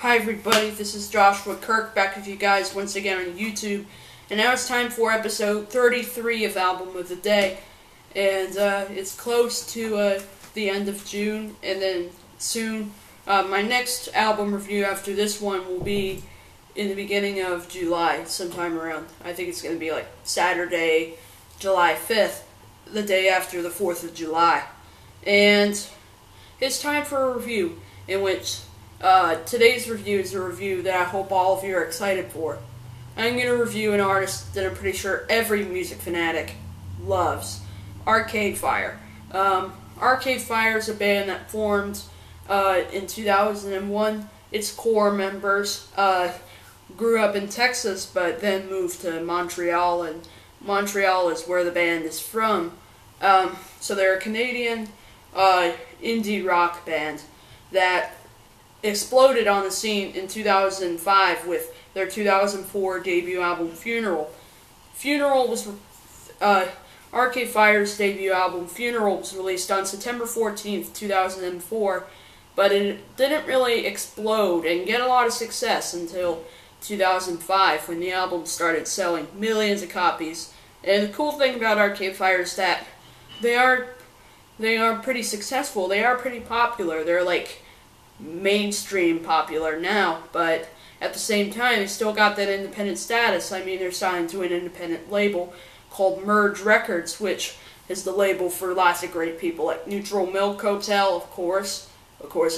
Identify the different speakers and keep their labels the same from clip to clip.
Speaker 1: Hi everybody, this is Joshua Kirk back with you guys once again on YouTube, and now it's time for episode 33 of Album of the Day, and it's close to the end of June, and then soon my next album review after this one will be in the beginning of July, sometime around, I think it's going to be like Saturday, July 5th, the day after the 4th of July, and it's time for a review in which today's review is a review that I hope all of you are excited for. I'm going to review an artist that I'm pretty sure every music fanatic loves, Arcade Fire. Arcade Fire is a band that formed in 2001. Its core members grew up in Texas but then moved to Montreal, and Montreal is where the band is from. So they're a Canadian indie rock band that exploded on the scene in 2005 with their 2004 debut album Funeral. Funeral was Arcade Fire's debut album Funeral was released on September 14th, 2004, but it didn't really explode and get a lot of success until 2005 when the album started selling millions of copies. And the cool thing about Arcade Fire is that they are pretty successful. They are pretty popular. They're like mainstream popular now, but at the same time they still got that independent status. I mean, they're signed to an independent label called Merge Records, which is the label for lots of great people like Neutral Milk Hotel, of course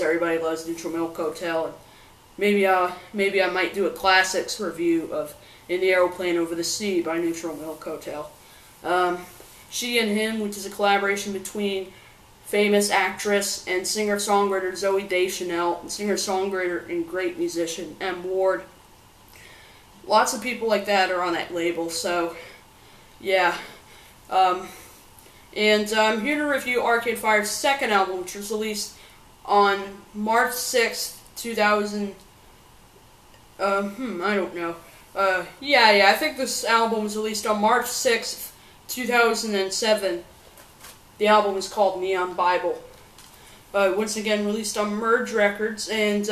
Speaker 1: everybody loves Neutral Milk Hotel, and maybe I might do a classics review of In the Aeroplane Over the Sea by Neutral Milk Hotel. She and Him, which is a collaboration between famous actress and singer-songwriter Zooey Deschanel and singer-songwriter and great musician M. Ward. Lots of people like that are on that label, so yeah. I'm here to review Arcade Fire's second album, which was released on March 6th, 2000. I don't know. I think this album was released on March 6th, 2007. The album is called Neon Bible. Once again, released on Merge Records, and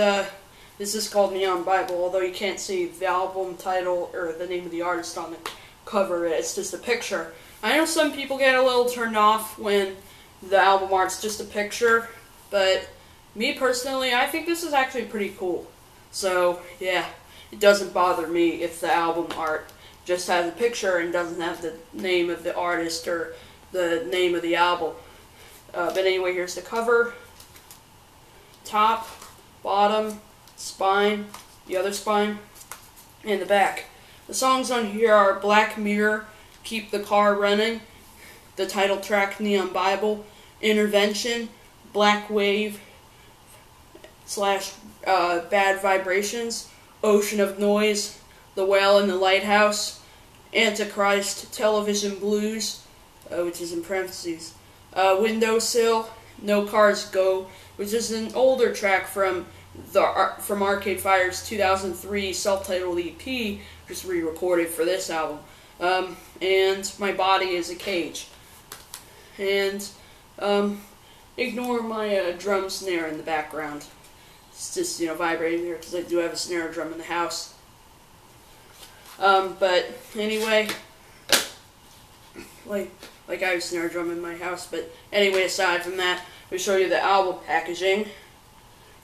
Speaker 1: this is called Neon Bible, although you can't see the album title or the name of the artist on the cover. It's just a picture. I know some people get a little turned off when the album art's just a picture, but me personally, I think this is actually pretty cool. So, yeah, it doesn't bother me if the album art just has a picture and doesn't have the name of the artist or the name of the album. But anyway, here's the cover. Top, bottom, spine, the other spine, and the back. The songs on here are Black Mirror, Keep the Car Running, the title track Neon Bible, Intervention, Black Wave / Bad Vibrations, Ocean of Noise, The Whale in the Lighthouse, Antichrist, Television Blues, which is in parentheses, Windowsill, No Cars Go, which is an older track from Arcade Fire's 2003 self-titled EP, just re-recorded for this album, and My Body is a Cage. And ignore my drum snare in the background. It's just, vibrating there because I do have a snare drum in the house. But anyway, like I have a snare drum in my house, but anyway, aside from that, I'll show you the album packaging.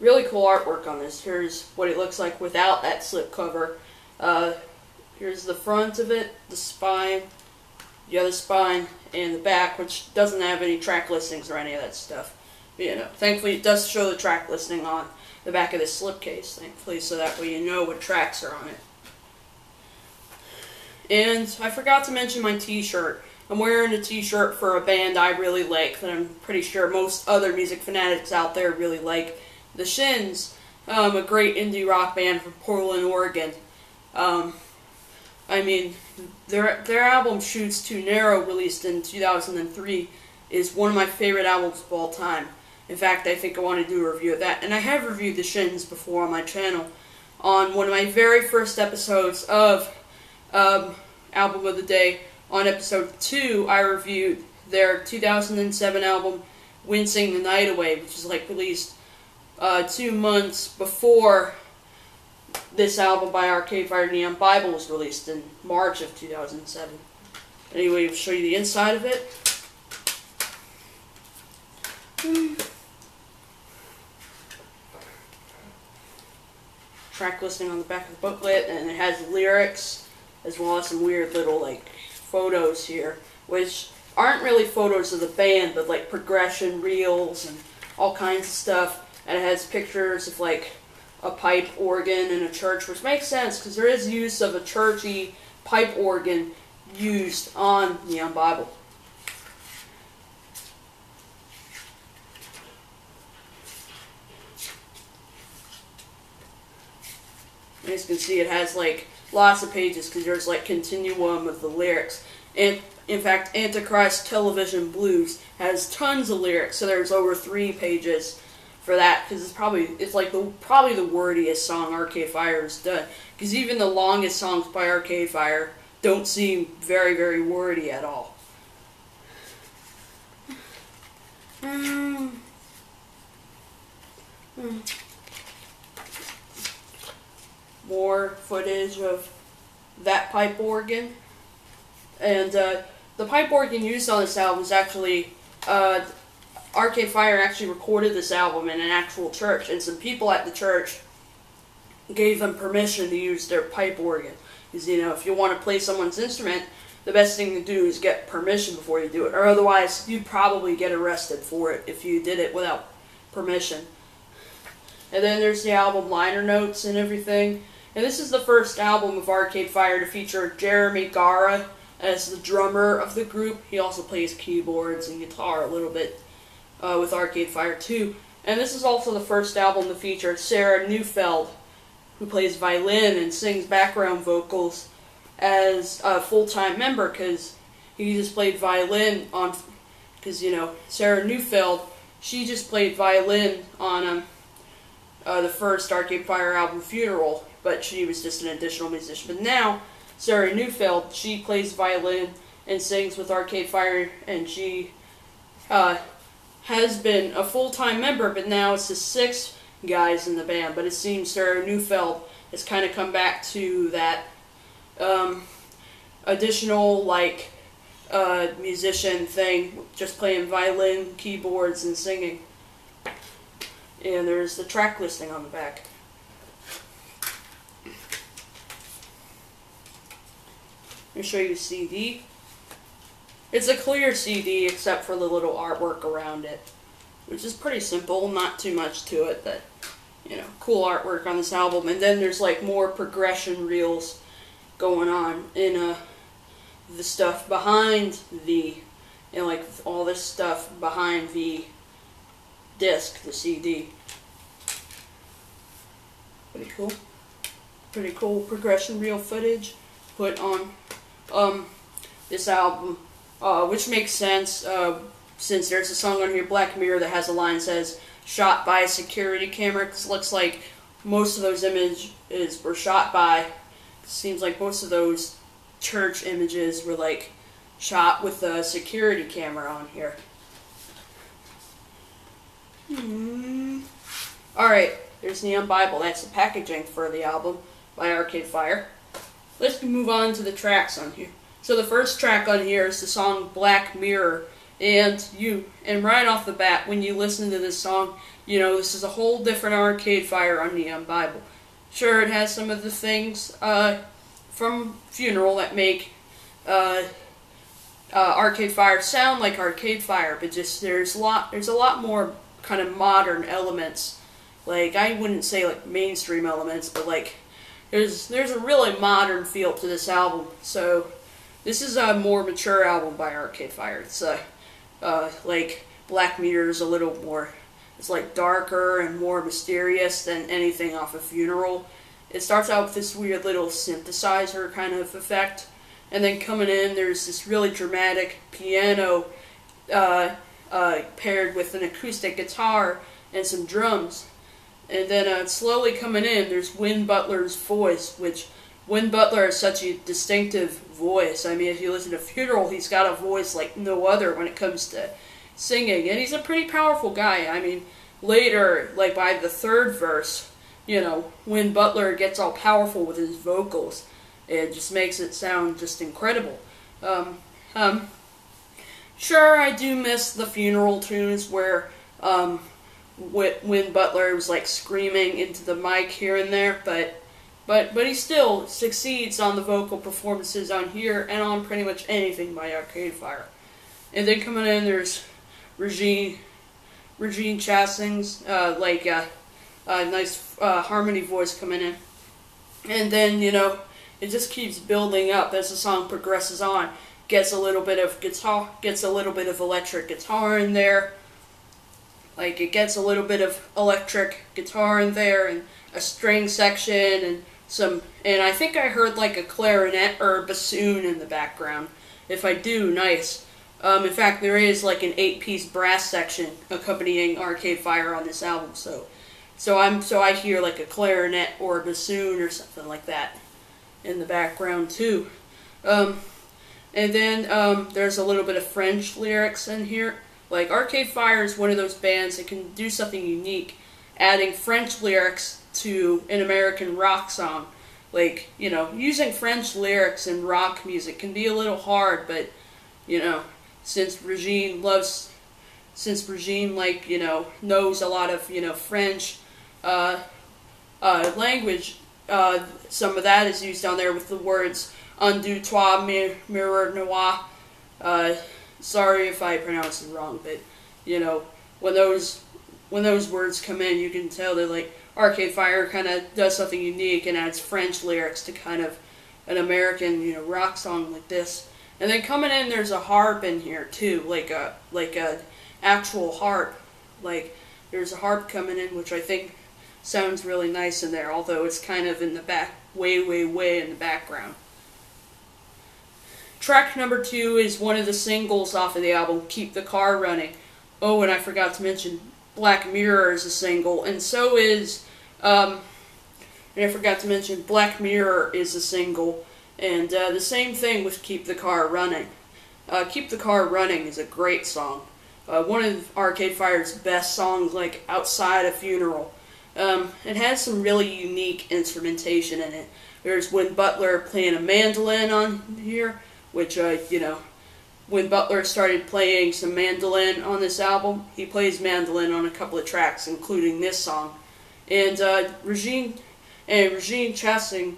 Speaker 1: Really cool artwork on this. Here's what it looks like without that slip cover. Here's the front of it, the spine, the other spine, and the back, which doesn't have any track listings or any of that stuff. But, thankfully it does show the track listing on the back of this slipcase, thankfully, so that way you know what tracks are on it. And I forgot to mention my t-shirt. I'm wearing a t-shirt for a band I really like, that I'm pretty sure most other music fanatics out there really like. The Shins, a great indie rock band from Portland, Oregon. I mean, their album Shoots Too Narrow, released in 2003, is one of my favorite albums of all time. In fact, I think I want to do a review of that. And I have reviewed the Shins before on my channel. On one of my very first episodes of Album of the Day, on episode 2, I reviewed their 2007 album, Wincing the Night Away, which is released 2 months before this album by Arcade Fire Neon Bible was released in March of 2007. Anyway, I'll show you the inside of it. Track listing on the back of the booklet, and it has lyrics as well as some weird little like photos here, which aren't really photos of the band, but like progression reels and all kinds of stuff. And it has pictures of like a pipe organ in a church, which makes sense because there is use of a churchy pipe organ used on Neon Bible. And as you can see, it has like lots of pages because there's like continuum of the lyrics. And in fact, Antichrist Television Blues has tons of lyrics, so there's over 3 pages for that because it's like probably the wordiest song Arcade Fire has done. Because even the longest songs by Arcade Fire don't seem very, very wordy at all. More footage of that pipe organ. And the pipe organ used on this album is actually, Arcade Fire actually recorded this album in an actual church, and some people at the church gave them permission to use their pipe organ. Because, you know, if you want to play someone's instrument, the best thing to do is get permission before you do it, or otherwise you'd probably get arrested for it if you did it without permission. And then there's the album liner notes and everything. And this is the first album of Arcade Fire to feature Jeremy Gara as the drummer of the group. He also plays keyboards and guitar a little bit with Arcade Fire too. And this is also the first album to feature Sarah Neufeld, who plays violin and sings background vocals as a full-time member, because he just played violin on, because, you know, Sarah Neufeld, she just played violin on the first Arcade Fire album, Funeral, but she was just an additional musician. But now, Sarah Neufeld, she plays violin and sings with Arcade Fire, and she has been a full-time member, but now it's the 6 guys in the band. But it seems Sarah Neufeld has kind of come back to that additional, like, musician thing, just playing violin, keyboards, and singing. And there's the track listing on the back. Let me show you the CD. It's a clear CD except for the little artwork around it, which is pretty simple, not too much to it, but, you know, cool artwork on this album. And then there's like more progression reels going on in the stuff behind the, you know, like all this stuff behind the disc, the CD. Pretty cool. Pretty cool progression reel footage put on this album, which makes sense since there's a song on here, Black Mirror, that has a line that says shot by a security camera, because it looks like most of those images were shot by, it seems like most of those church images were like shot with a security camera on here. Alright, there's Neon Bible. That's the packaging for the album by Arcade Fire. Let's move on to the tracks on here. So the first track on here is the song Black Mirror. And right off the bat, when you listen to this song, you know this is a whole different Arcade Fire on Neon Bible. Sure, it has some of the things from Funeral that make Arcade Fire sound like Arcade Fire, but just there's a lot more kind of modern elements. Like, I wouldn't say like mainstream elements, but like there's a really modern feel to this album. So this is a more mature album by Arcade Fire. It's like Black Mirror is a little more, it's like darker and more mysterious than anything off of Funeral. It starts out with this weird little synthesizer kind of effect, and then coming in there's this really dramatic piano paired with an acoustic guitar and some drums. And then slowly coming in, there's Win Butler's voice, which Win Butler has such a distinctive voice. I mean, if you listen to Funeral, he's got a voice like no other when it comes to singing. And he's a pretty powerful guy. I mean, later, like by the 3rd verse, when Butler gets all powerful with his vocals, it just makes it sound just incredible. Sure, I do miss the funeral tunes where when Butler was like screaming into the mic here and there, but he still succeeds on the vocal performances on here and on pretty much anything by Arcade Fire. And then coming in, there's Regine Chassing's nice harmony voice coming in, and then it just keeps building up as the song progresses on. Gets a little bit of guitar, gets a little bit of electric guitar in there. Like, it gets a little bit of electric guitar in there, and a string section, and I think I heard like a clarinet or a bassoon in the background. If I do, nice. In fact, there is like an 8-piece brass section accompanying Arcade Fire on this album, so I hear like a clarinet or a bassoon or something like that in the background too. And then there's a little bit of French lyrics in here. Like, Arcade Fire is one of those bands that can do something unique, adding French lyrics to an American rock song. Like, using French lyrics in rock music can be a little hard, but, since Regine knows a lot of, French language, some of that is used on there with the words "Un, deux, trois, mirror noir." Sorry if I pronounced it wrong, but when those words come in, you can tell that like Arcade Fire kind of does something unique and adds French lyrics to kind of an American rock song like this. And then coming in, there's a harp in here too, like a actual harp. Like, there's a harp coming in, which I think sounds really nice in there, although it's kind of in the back, way in the background. Track number 2 is one of the singles off of the album, Keep the Car Running. Oh, and I forgot to mention, Black Mirror is a single, and so is, and I forgot to mention, Black Mirror is a single, and the same thing with Keep the Car Running. Keep the Car Running is a great song. One of Arcade Fire's best songs, like, outside a funeral. It has some really unique instrumentation in it. There's Win Butler playing a mandolin on here, which, when Butler started playing some mandolin on this album, he plays mandolin on a couple of tracks, including this song. And Regine Chassing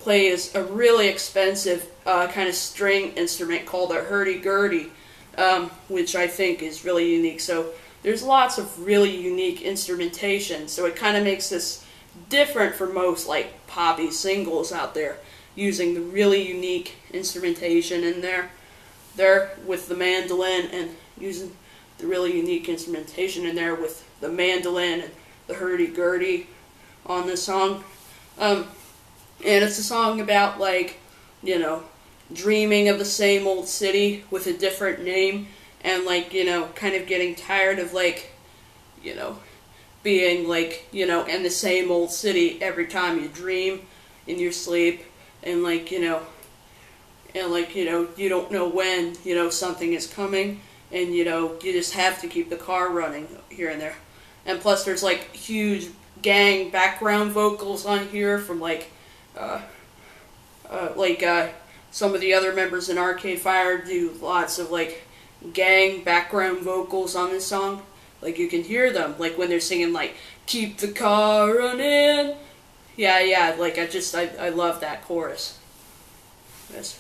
Speaker 1: plays a really expensive kind of string instrument called a hurdy-gurdy, which I think is really unique. So there's lots of really unique instrumentation, so it kind of makes this different from most like poppy singles out there, using the really unique instrumentation in there with the mandolin, and using the really unique instrumentation in there with the mandolin and the hurdy-gurdy on this song. And it's a song about, like, dreaming of the same old city with a different name, and, like, kind of getting tired of, like, being, like, in the same old city every time you dream in your sleep, and, like, you don't know when, something is coming, and, you just have to keep the car running here and there. And plus there's, like, huge gang background vocals on here from, like, some of the other members in Arcade Fire do lots of, like, gang background vocals on this song. Like, you can hear them, like, when they're singing, like, keep the car running. Yeah, like, I love that chorus. Yes.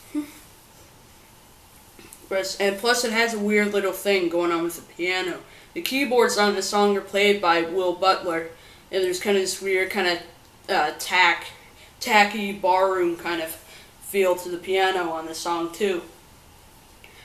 Speaker 1: And plus it has a weird little thing going on with the piano. The keyboards on the song are played by Will Butler, and there's kind of this weird kind of tacky barroom kind of feel to the piano on this song too.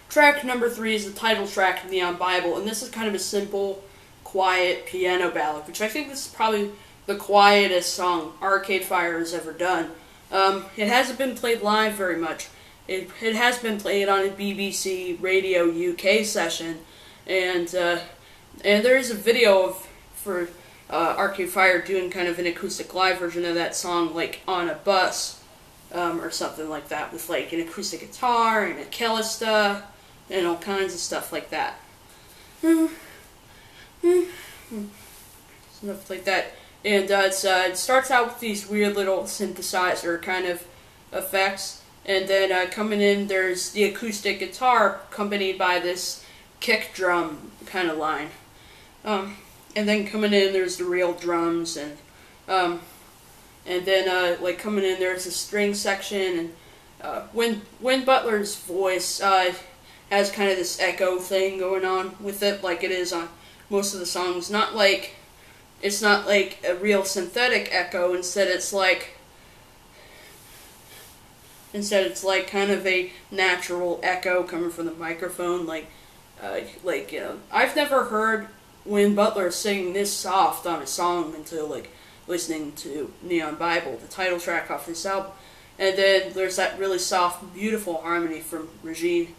Speaker 1: Track number 3 is the title track of Neon Bible, and this is kind of a simple, quiet piano ballad, which I think this is probably the quietest song Arcade Fire has ever done. It hasn't been played live very much. It has been played on a BBC Radio UK session, and there is a video for Arcade Fire doing kind of an acoustic live version of that song, like on a bus or something like that, with like an acoustic guitar and a Calista and all kinds of stuff like that. Stuff like that. And it starts out with these weird little synthesizer kind of effects, and then coming in there's the acoustic guitar accompanied by this kick drum kind of line. And then coming in there's the real drums, and then like coming in there's a string section, and Win Butler's voice has kind of this echo thing going on with it, like it is on most of the songs. It's not like a real synthetic echo. Instead, it's like kind of a natural echo coming from the microphone. Like you know, I've never heard Win Butler sing this soft on a song until like listening to Neon Bible, the title track off this album. And then there's that really soft, beautiful harmony from Regine,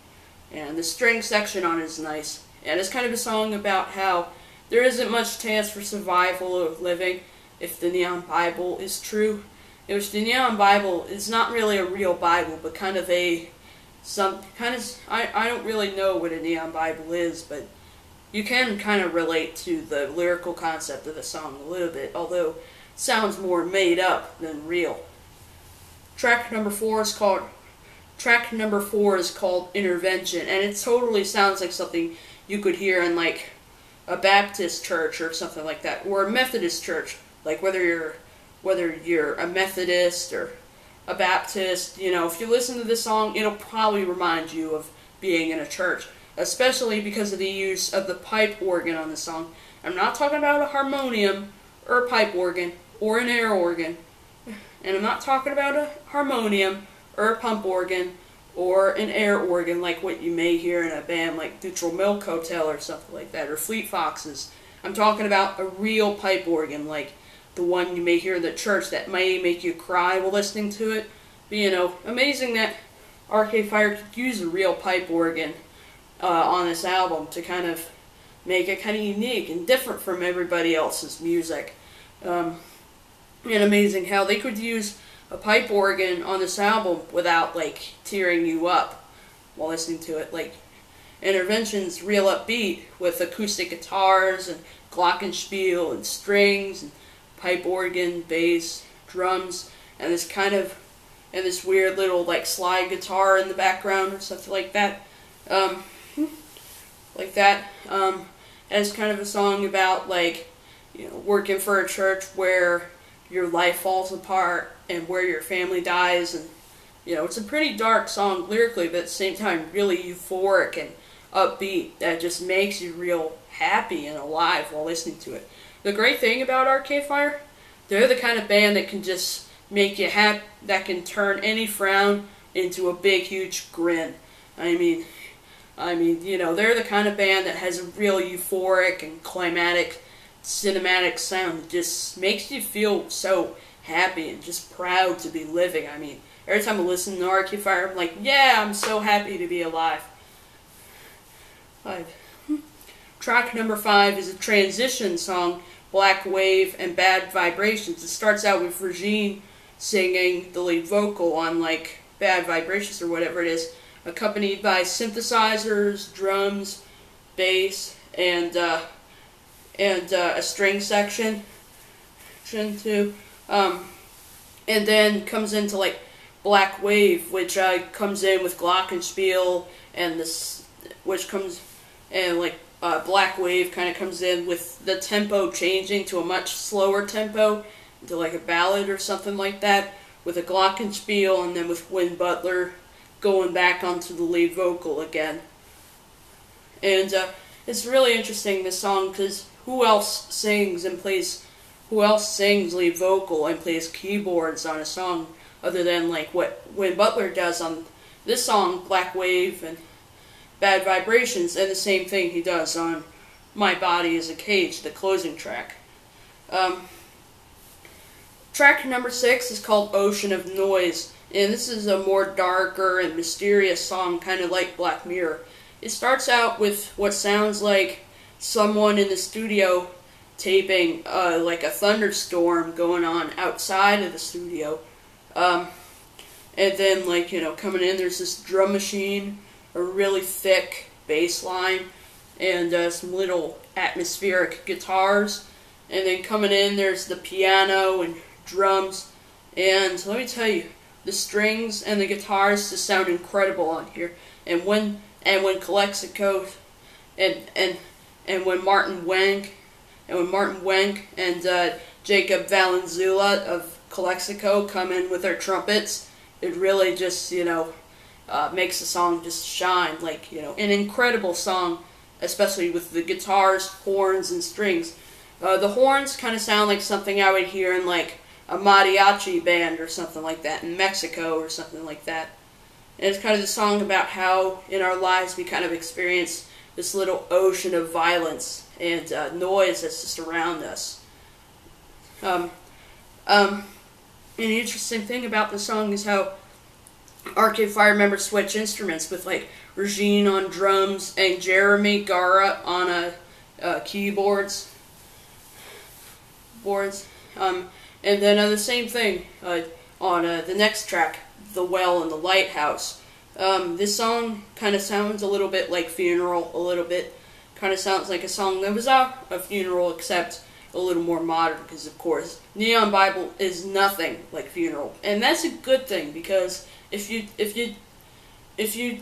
Speaker 1: and the string section on it is nice. And it's kind of a song about how there isn't much chance for survival or living if the Neon Bible is true. Which the Neon Bible is not really a real Bible, but kind of I don't really know what a Neon Bible is, but you can kind of relate to the lyrical concept of the song a little bit, although it sounds more made up than real. Track number 4 is called Intervention, and it totally sounds like something you could hear in like a Baptist church or something like that, or a Methodist church. Like whether you're a Methodist or a Baptist, you know, if you listen to this song, it'll probably remind you of being in a church, especially because of the use of the pipe organ on the song. I'm not talking about a harmonium or a pipe organ or an air organ, and I'm not talking about a harmonium or a pump organ or an air organ like what you may hear in a band like Neutral Milk Hotel or something like that, or Fleet Foxes. I'm talking about a real pipe organ like the one you may hear in the church that may make you cry while listening to it. But, you know, amazing that Arcade Fire could use a real pipe organ on this album to kind of make it kind of unique and different from everybody else's music. And amazing how they could use a pipe organ on this album without like tearing you up while listening to it. Like Intervention's real upbeat with acoustic guitars and glockenspiel and strings and pipe organ, bass, drums, and this weird little like slide guitar in the background or something like that. And it's kind of a song about like, you know, working for a church where your life falls apart and where your family dies, and you know, it's a pretty dark song lyrically, but at the same time really euphoric and upbeat that just makes you real happy and alive while listening to it. The great thing about Arcade Fire, they're the kind of band that can just make you happy, that can turn any frown into a big huge grin. I mean, you know, they're the kind of band that has a real euphoric and climatic cinematic sound that just makes you feel so happy and just proud to be living. I mean, every time I listen to Arcade Fire, I'm like, yeah, I'm so happy to be alive. Track number 5 is a transition song, Black Wave and Bad Vibrations. It starts out with Regine singing the lead vocal on like Bad Vibrations or whatever it is, accompanied by synthesizers, drums, bass, and a string section too. And then comes into like Black Wave, which comes in with glockenspiel, and this, which comes, and like Black Wave kind of comes in with the tempo changing to a much slower tempo, to like a ballad or something like that, with a glockenspiel, and then with Win Butler going back onto the lead vocal again. And it's really interesting, this song, because who else sings lead vocal and plays keyboards on a song other than like what Win Butler does on this song, Black Wave and Bad Vibrations, and the same thing he does on My Body is a Cage, the closing track. Track number 6 is called Ocean of Noise, and this is a more darker and mysterious song, kind of like Black Mirror. It starts out with what sounds like someone in the studio taping like a thunderstorm going on outside of the studio. And then, like, you know, coming in, there's this drum machine, a really thick bass line, and some little atmospheric guitars. And then coming in, there's the piano and drums. And let me tell you, the strings and the guitars just sound incredible on here. And when Calexico and when Martin Wenk and Jacob Valenzuela of Calexico come in with their trumpets, it really just, makes the song just shine. Like, an incredible song, especially with the guitars, horns, and strings. The horns kind of sound like something I would hear in, like, a mariachi band or something like that in Mexico or something like that. And it's kind of the song about how in our lives we kind of experience this little ocean of violence and noise that's just around us. An interesting thing about the song is how Arcade Fire members switch instruments with, like, Regine on drums and Jeremy Gara on keyboards. And then the same thing on the next track, The Well and the Lighthouse. This song kind of sounds a little bit like Funeral, a little bit. Kind of sounds like a song that was a funeral, except a little more modern, because of course Neon Bible is nothing like Funeral. And that's a good thing, because if you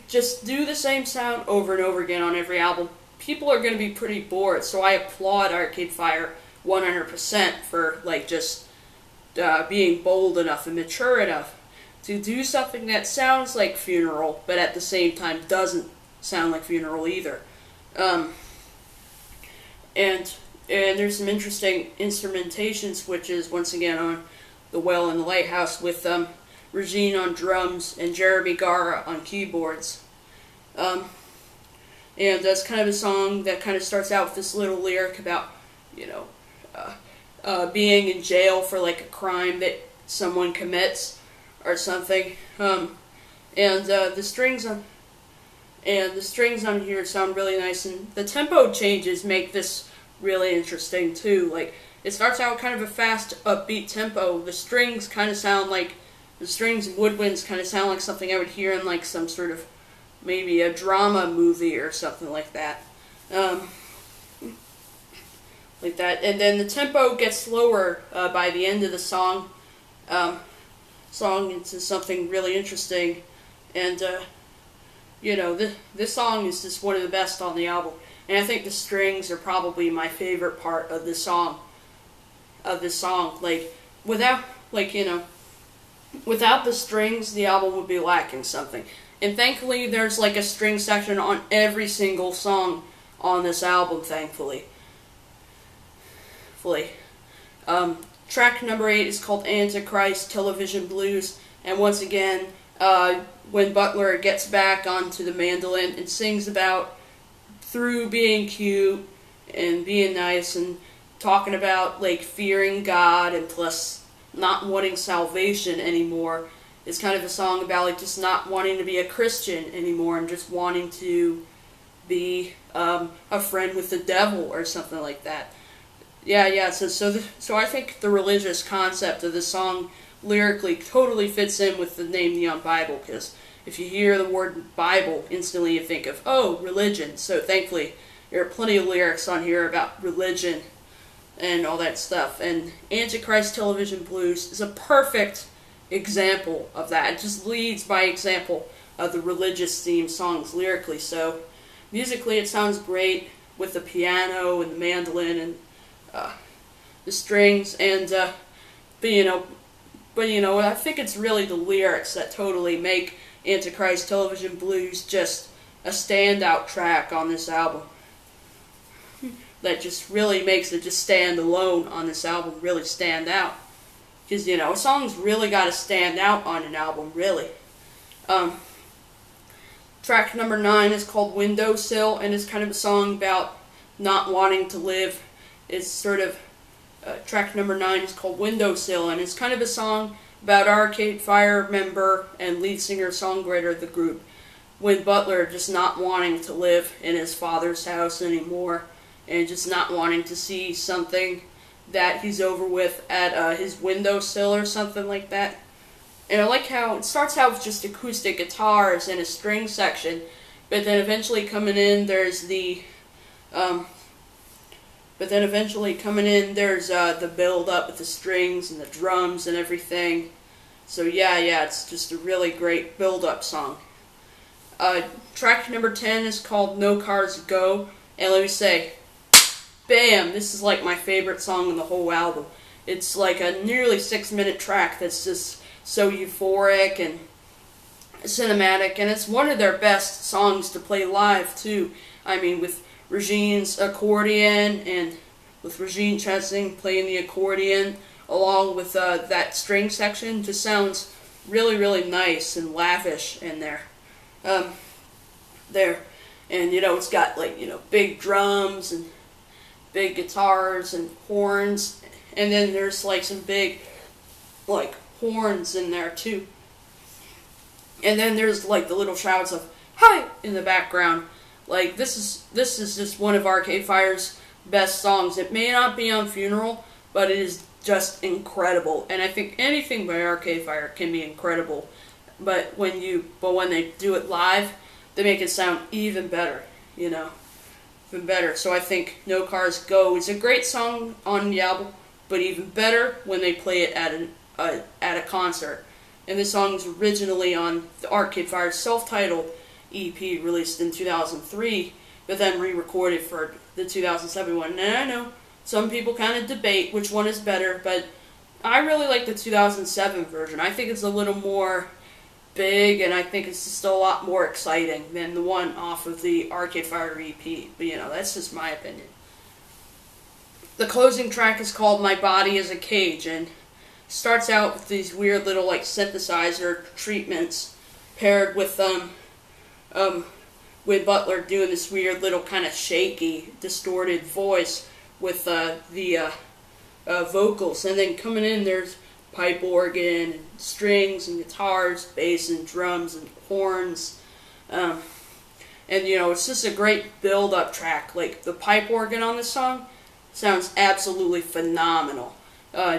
Speaker 1: just do the same sound over and over again on every album, people are going to be pretty bored. So I applaud Arcade Fire 100% for, like, just being bold enough and mature enough to do something that sounds like Funeral, but at the same time doesn't sound like Funeral either. And there's some interesting instrumentation switches, once again, on The Well and the Lighthouse, with Regine on drums and Jeremy Gara on keyboards. And that's kind of a song that kind of starts out with this little lyric about, being in jail for, like, a crime that someone commits or something. The strings on here sound really nice, and the tempo changes make this really interesting too. Like, it starts out kind of a fast, upbeat tempo. The strings kind of sound like, the strings and woodwinds kind of sound like something I would hear in, like, some sort of, maybe a drama movie or something like that. And then the tempo gets slower by the end of the song into something really interesting. And this song is just one of the best on the album, and I think the strings are probably my favorite part of this song. Like, without the strings, the album would be lacking something. And thankfully, there's, like, a string section on every single song on this album, thankfully. Track number 8 is called Antichrist Television Blues, and once again, when Butler gets back onto the mandolin and sings about, through being cute and being nice and talking about, like, fearing God and plus not wanting salvation anymore, it's kind of a song about, like, just not wanting to be a Christian anymore and just wanting to be a friend with the devil or something like that. So I think the religious concept of this song lyrically totally fits in with the name Neon Bible, because if you hear the word Bible, instantly you think of, oh, religion. So thankfully, there are plenty of lyrics on here about religion and all that stuff. And Antichrist Television Blues is a perfect example of that. It just leads by example of the religious themed songs lyrically. So musically, it sounds great with the piano and the mandolin and the strings, and I think it's really the lyrics that totally make Antichrist Television Blues just a standout track on this album. That just really makes it just stand alone on this album, really stand out. Because, a song's really got to stand out on an album, really. Track number 9 is called Windowsill, and it's kind of a song about not wanting to live. It's sort of, track number 9 is called Windowsill, and it's kind of a song about Arcade Fire member and lead singer-songwriter of the group, Win Butler, just not wanting to live in his father's house anymore, and just not wanting to see something that he's over with at his windowsill or something like that. And I like how it starts out with just acoustic guitars and a string section, but then eventually coming in there's the But then eventually coming in, there's the build up with the strings and the drums and everything. So yeah, it's just a really great build up song. Track number 10 is called No Cars Go, and let me say, bam, this is like my favorite song in the whole album. It's like a nearly 6-minute track that's just so euphoric and cinematic, and it's one of their best songs to play live too. I mean, with Regine's accordion and with Regine Chesing playing the accordion along with that string section, just sounds really nice and lavish in there. And it's got like big drums and big guitars and horns, and then there's like some big like horns in there too. And then there's like the little shouts of "Hi" in the background. Like this is just one of Arcade Fire's best songs. It may not be on Funeral, but it is just incredible. And I think anything by Arcade Fire can be incredible. But when they do it live, they make it sound even better, even better. So I think No Cars Go is a great song on the album, but even better when they play it at a concert. And this song is originally on the Arcade Fire self-titled EP released in 2003, but then re-recorded for the 2007 one. And I know some people kind of debate which one is better, but I really like the 2007 version. I think it's a little more big, and I think it's just a lot more exciting than the one off of the Arcade Fire EP. But that's just my opinion. The closing track is called My Body is a Cage, and starts out with these weird little like synthesizer treatments paired with Butler doing this weird little kind of shaky, distorted voice with the vocals, and then coming in there's pipe organ and strings and guitars, bass and drums and horns, and it's just a great build-up track. Like the pipe organ on this song sounds absolutely phenomenal,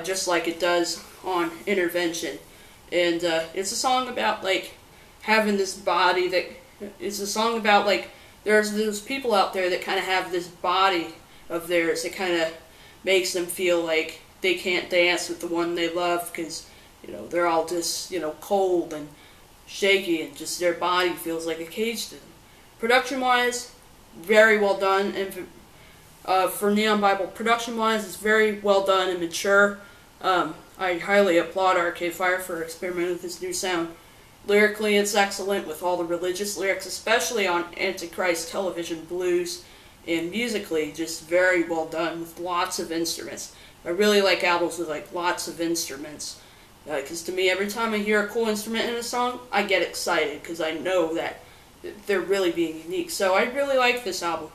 Speaker 1: just like it does on Intervention. And it's a song about like having this body that it's a song about like there's those people out there that kind of have this body of theirs that kind of makes them feel like they can't dance with the one they love because they're all just cold and shaky, and just their body feels like a cage to them. Production wise, very well done, and for Neon Bible, production wise, it's very well done and mature. I highly applaud Arcade Fire for experimenting with this new sound. Lyrically, it's excellent with all the religious lyrics, especially on Antichrist Television Blues, and musically, just very well done with lots of instruments. I really like albums with like lots of instruments, because to me, every time I hear a cool instrument in a song, I get excited because I know that they're really being unique. So I really like this album.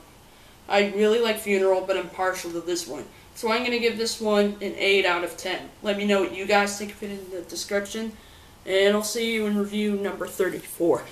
Speaker 1: I really like Funeral, but I'm partial to this one. So I'm going to give this one an 8 out of 10. Let me know what you guys think of it in the description, and I'll see you in review number 34.